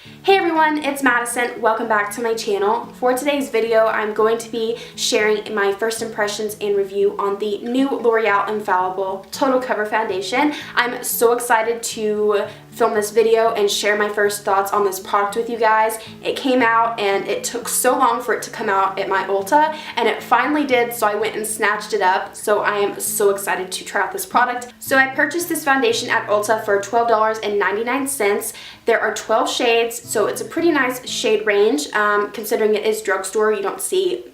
Hey everyone, it's Madison. Welcome back to my channel. For today's video, I'm going to be sharing my first impressions and review on the new L'Oreal Infallible Total Cover Foundation. I'm so excited to film this video and share my first thoughts on this product with you guys. It came out and it took so long for it to come out at my Ulta, and it finally did, so I went and snatched it up. So I am so excited to try out this product. So I purchased this foundation at Ulta for $12.99. There are 12 shades, so it's a pretty nice shade range. Considering it is drugstore, you don't see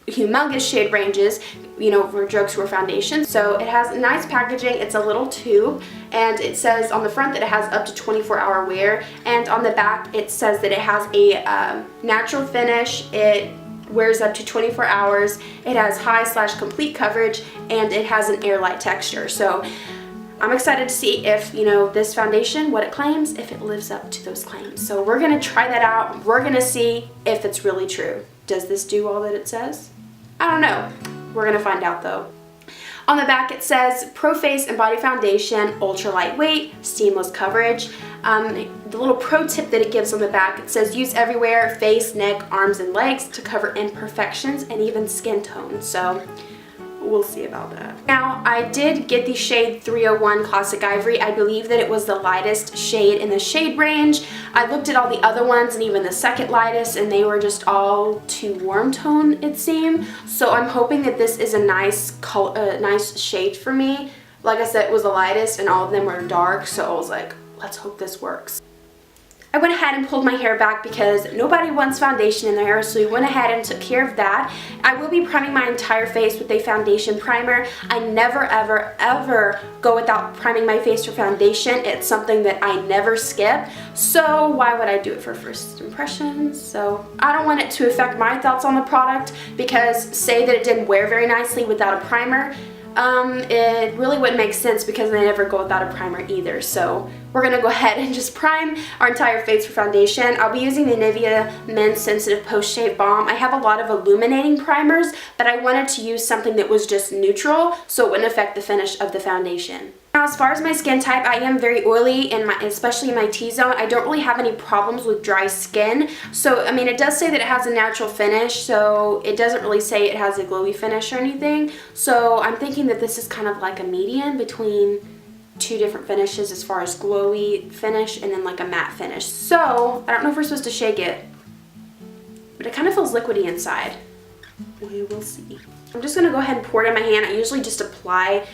humongous shade ranges, you know, for drugstore foundation. So it has nice packaging. It's a little tube, and it says on the front that it has up to 24-hour wear, and on the back it says that it has a natural finish. It wears up to 24 hours. It has high/complete coverage, and it has an air-light texture. So I'm excited to see if, you know, this foundation, what it claims, if it lives up to those claims. So we're gonna try that out. We're gonna see if it's really true. Does this do all that it says? I don't know. We're gonna find out though. On the back it says Pro Face and Body Foundation, ultra lightweight, seamless coverage. The little pro tip that it gives on the back, it says use everywhere, face, neck, arms, and legs to cover imperfections and even skin tone. So we'll see about that. Now, I did get the shade 301 Classic Ivory. I believe that it was the lightest shade in the shade range. I looked at all the other ones and even the second lightest, and they were just all too warm tone, it seemed. So I'm hoping that this is a nice color, nice shade for me. Like I said, it was the lightest and all of them were dark, so I was like, let's hope this works. I went ahead and pulled my hair back because nobody wants foundation in their hair, so we went ahead and took care of that. I will be priming my entire face with a foundation primer. I never ever go without priming my face for foundation. It's something that I never skip, so why would I do it for first impressions? So I don't want it to affect my thoughts on the product, because say that it didn't wear very nicely without a primer, it really wouldn't make sense because I never go without a primer either. So we're gonna go ahead and just prime our entire face for foundation. I'll be using the Nivea Men's Sensitive Post Shave Balm. I have a lot of illuminating primers, but I wanted to use something that was just neutral so it wouldn't affect the finish of the foundation. Now, as far as my skin type, I am very oily, and especially in my T-zone. I don't really have any problems with dry skin. So, I mean, it does say that it has a natural finish, so it doesn't really say it has a glowy finish or anything. So I'm thinking that this is kind of like a median between two different finishes as far as glowy finish and then like a matte finish. So I don't know if we're supposed to shake it, but it kind of feels liquidy inside. We will see. I'm just gonna go ahead and pour it in my hand. I usually just apply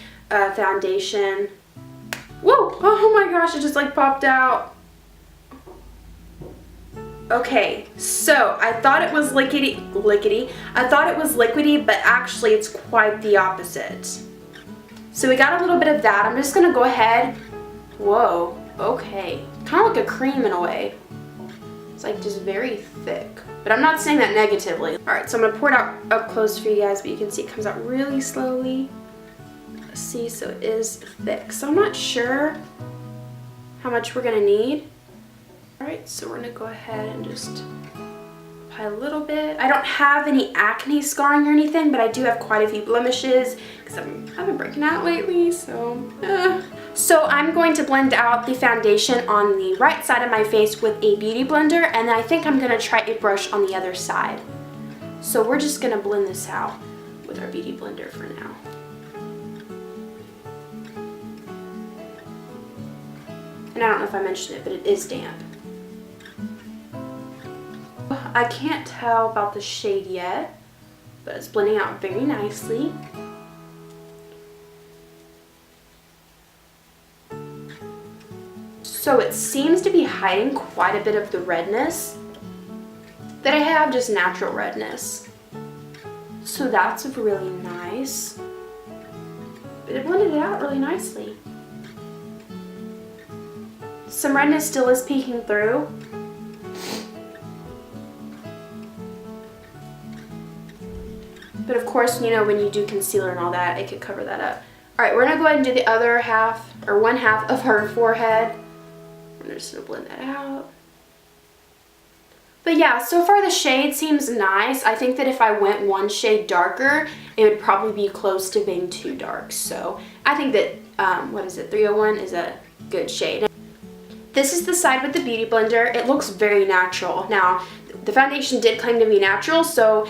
foundation. Whoa! Oh my gosh, it just like popped out. Okay, so I thought it was liquidy. I thought it was liquidy, but actually it's quite the opposite. So we got a little bit of that. I'm just gonna go ahead. Whoa, okay. Kind of like a cream in a way. It's like just very thick, but I'm not saying that negatively. All right, so I'm gonna pour it out up close for you guys, but you can see it comes out really slowly. Let's see, so it is thick. So I'm not sure how much we're gonna need. All right, so we're gonna go ahead and just apply a little bit. I don't have any acne scarring or anything, but I do have quite a few blemishes because I've been breaking out lately, so. So I'm going to blend out the foundation on the right side of my face with a beauty blender, and then I think I'm gonna try a brush on the other side. So we're just gonna blend this out with our beauty blender for now. And I don't know if I mentioned it, but it is damp. I can't tell about the shade yet, but it's blending out very nicely. So it seems to be hiding quite a bit of the redness that I have, just natural redness. So that's really nice. But it blended it out really nicely. Some redness still is peeking through. But of course, you know, when you do concealer and all that, it could cover that up. All right, we're gonna go ahead and do the other half, or one half of her forehead. We're just gonna blend that out. But yeah, so far the shade seems nice. I think that if I went one shade darker, it would probably be close to being too dark. So I think that, 301 is a good shade. This is the side with the Beauty Blender. It looks very natural. Now, the foundation did claim to be natural, so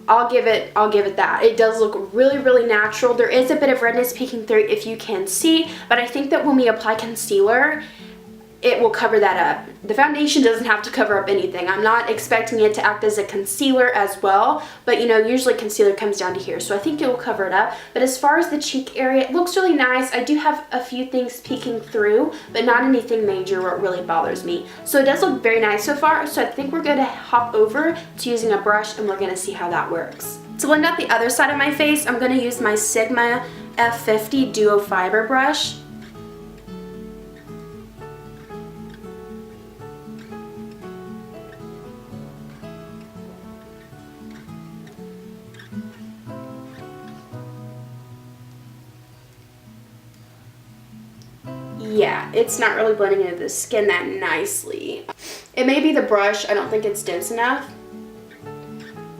I'll give it that. It does look really, really natural. There is a bit of redness peeking through if you can see, but I think that when we apply concealer, it will cover that up. The foundation doesn't have to cover up anything. I'm not expecting it to act as a concealer as well, but you know, usually concealer comes down to here, so I think it will cover it up. But as far as the cheek area, it looks really nice. I do have a few things peeking through, but not anything major where it really bothers me. So it does look very nice so far, so I think we're gonna hop over to using a brush and we're gonna see how that works. To blend out the other side of my face, I'm gonna use my Sigma F50 Duo Fiber brush. Yeah, it's not really blending into the skin that nicely. It may be the brush, I don't think it's dense enough.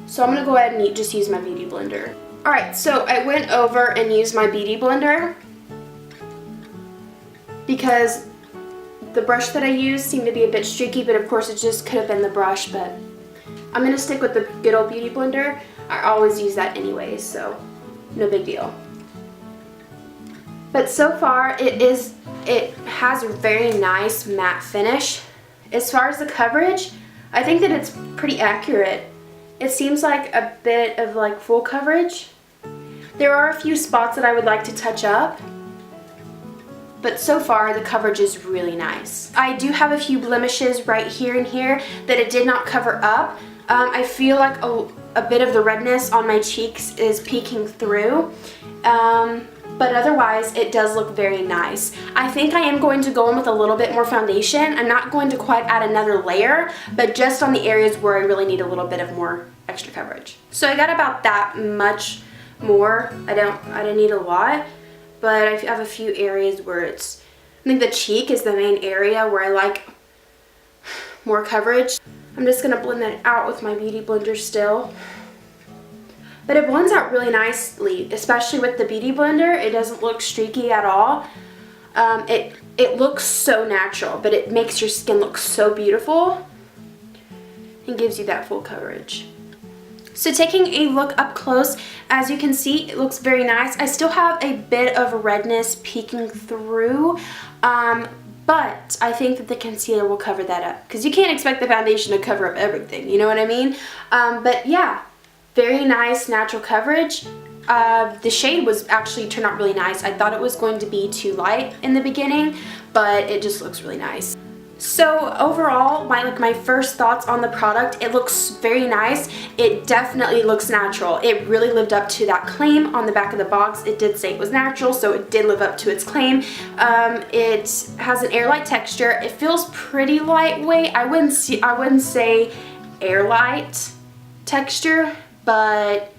So I'm gonna go ahead and just use my Beauty Blender. Alright, so I went over and used my Beauty Blender because the brush that I used seemed to be a bit streaky, but of course it just could have been the brush, but I'm gonna stick with the good old Beauty Blender. I always use that anyways, so no big deal. But so far it has a very nice matte finish. As far as the coverage, I think that it's pretty accurate. It seems like a bit of like full coverage. There are a few spots that I would like to touch up, but so far the coverage is really nice. I do have a few blemishes right here and here that it did not cover up. I feel like a bit of the redness on my cheeks is peeking through. But otherwise it does look very nice. I think I am going to go in with a little bit more foundation. I'm not going to quite add another layer, but just on the areas where I really need a little bit of more extra coverage. So I got about that much more. I didn't need a lot, but I have a few areas where I think the cheek is the main area where I like more coverage. I'm just gonna blend that out with my Beauty Blender still. But it blends out really nicely, especially with the Beauty Blender. It doesn't look streaky at all. It looks so natural, but it makes your skin look so beautiful and gives you that full coverage. So taking a look up close, as you can see, it looks very nice. I still have a bit of redness peeking through, but I think that the concealer will cover that up because you can't expect the foundation to cover up everything, you know what I mean? But yeah. Very nice natural coverage. The shade was actually turned out really nice. I thought it was going to be too light in the beginning, but it just looks really nice. So overall, my first thoughts on the product, it looks very nice. It definitely looks natural. It really lived up to that claim on the back of the box. It did say it was natural, so it did live up to its claim. It has an air-light texture. It feels pretty lightweight. I wouldn't say air-light texture, but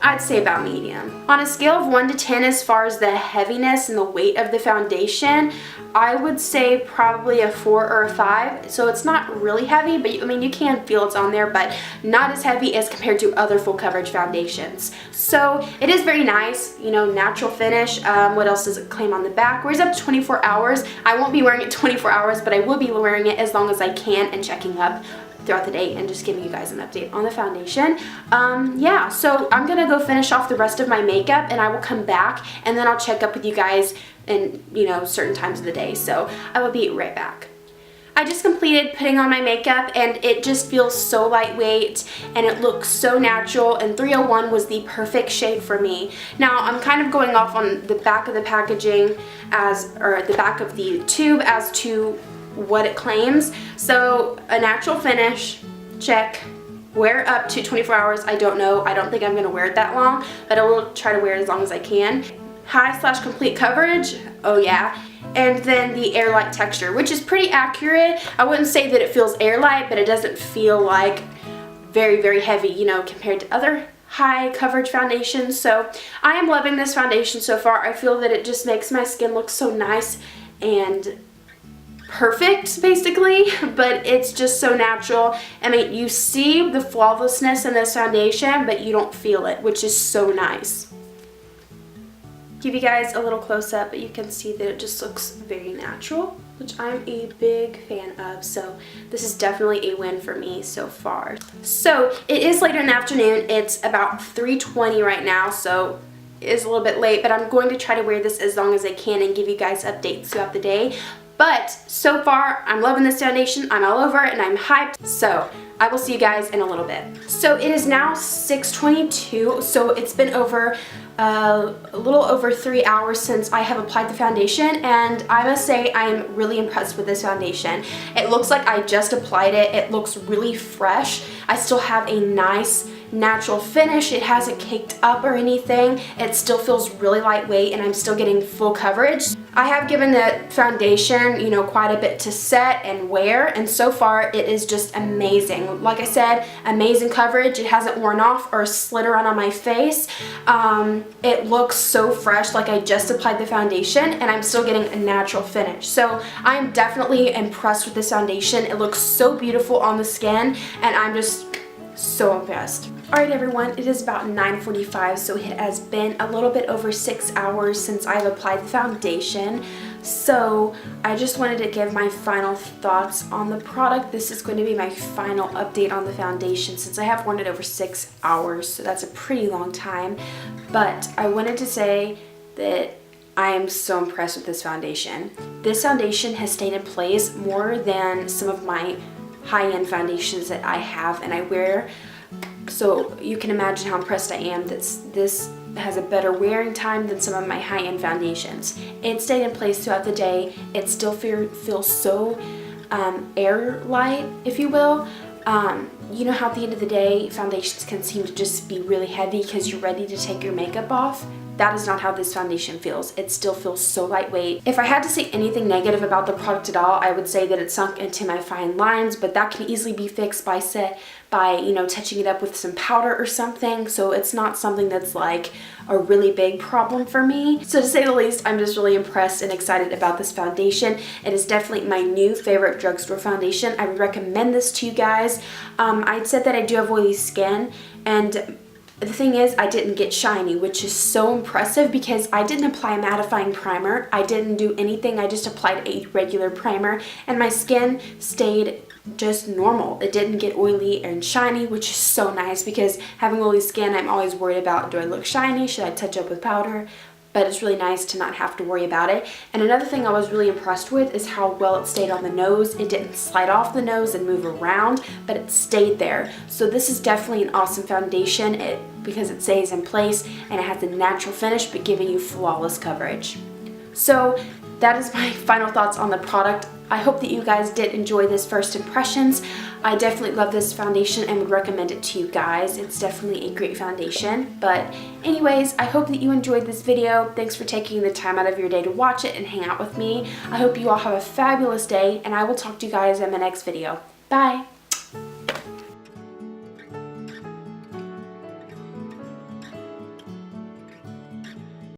I'd say about medium. On a scale of 1 to 10 as far as the heaviness and the weight of the foundation, I would say probably a 4 or a 5. So it's not really heavy, but I mean you can feel it's on there, but not as heavy as compared to other full coverage foundations. So it is very nice, you know, natural finish. What else does it claim on the back? Wears up to 24 hours. I won't be wearing it 24 hours, but I will be wearing it as long as I can and checking up throughout the day and just giving you guys an update on the foundation. Yeah, so I'm gonna go finish off the rest of my makeup and I will come back and then I'll check up with you guys in, you know, certain times of the day. So I will be right back. I just completed putting on my makeup and it just feels so lightweight and it looks so natural, and 301 was the perfect shade for me. Now I'm kind of going off on the back of the packaging or the back of the tube as to what it claims. So a natural finish, check. Wear up to 24 hours, I don't know. I don't think I'm gonna wear it that long, but I will try to wear it as long as I can. High/complete coverage, oh yeah. And then the air-light texture, which is pretty accurate. I wouldn't say that it feels air-light, but it doesn't feel like very, very heavy, you know, compared to other high coverage foundations. So I am loving this foundation so far. I feel that it just makes my skin look so nice and perfect basically, but it's just so natural. I mean, you see the flawlessness in this foundation, but you don't feel it, which is so nice. Give you guys a little close up, but you can see that it just looks very natural. which I'm a big fan of, so this is definitely a win for me so far. So it is later in the afternoon. It's about 3:20 right now, so it is a little bit late, but I'm going to try to wear this as long as I can and give you guys updates throughout the day. But so far, I'm loving this foundation. I'm all over it and I'm hyped. So I will see you guys in a little bit. So it is now 6:22, so it's been over a little over 3 hours since I have applied the foundation, and I must say I am really impressed with this foundation. It looks like I just applied it. It looks really fresh. I still have a nice natural finish. It hasn't caked up or anything. It still feels really lightweight and I'm still getting full coverage. I have given the foundation, you know, quite a bit to set and wear, and so far it is just amazing. Like I said, amazing coverage. It hasn't worn off or slid around on my face. It looks so fresh, like I just applied the foundation, and I'm still getting a natural finish. So I'm definitely impressed with this foundation. It looks so beautiful on the skin, and I'm just so impressed. Alright everyone, it is about 9:45, so it has been a little bit over 6 hours since I've applied the foundation. So I just wanted to give my final thoughts on the product. This is going to be my final update on the foundation since I have worn it over 6 hours, so that's a pretty long time. But I wanted to say that I am so impressed with this foundation. This foundation has stayed in place more than some of my high-end foundations that I have and I wear. So you can imagine how impressed I am that this has a better wearing time than some of my high-end foundations. It stayed in place throughout the day. It still feels so air light, if you will. You know how at the end of the day, foundations can seem to just be really heavy because you're ready to take your makeup off? That is not how this foundation feels. It still feels so lightweight. If I had to say anything negative about the product at all, I would say that it sunk into my fine lines, but that can easily be fixed by you know, touching it up with some powder or something. So it's not something that's like a really big problem for me. So to say the least, I'm just really impressed and excited about this foundation. It is definitely my new favorite drugstore foundation. I would recommend this to you guys. I'd said that I do have oily skin, and the thing is, I didn't get shiny, which is so impressive because I didn't apply a mattifying primer. I didn't do anything. I just applied a regular primer and my skin stayed just normal. It didn't get oily and shiny, which is so nice because having oily skin, I'm always worried about, do I look shiny? Should I touch up with powder? But it's really nice to not have to worry about it. And another thing I was really impressed with is how well it stayed on the nose. It didn't slide off the nose and move around, but it stayed there. So this is definitely an awesome foundation because it stays in place and it has a natural finish but giving you flawless coverage. So that is my final thoughts on the product. I hope that you guys did enjoy this first impressions. I definitely love this foundation and would recommend it to you guys. It's definitely a great foundation. But anyways, I hope that you enjoyed this video. Thanks for taking the time out of your day to watch it and hang out with me. I hope you all have a fabulous day, and I will talk to you guys in my next video. Bye!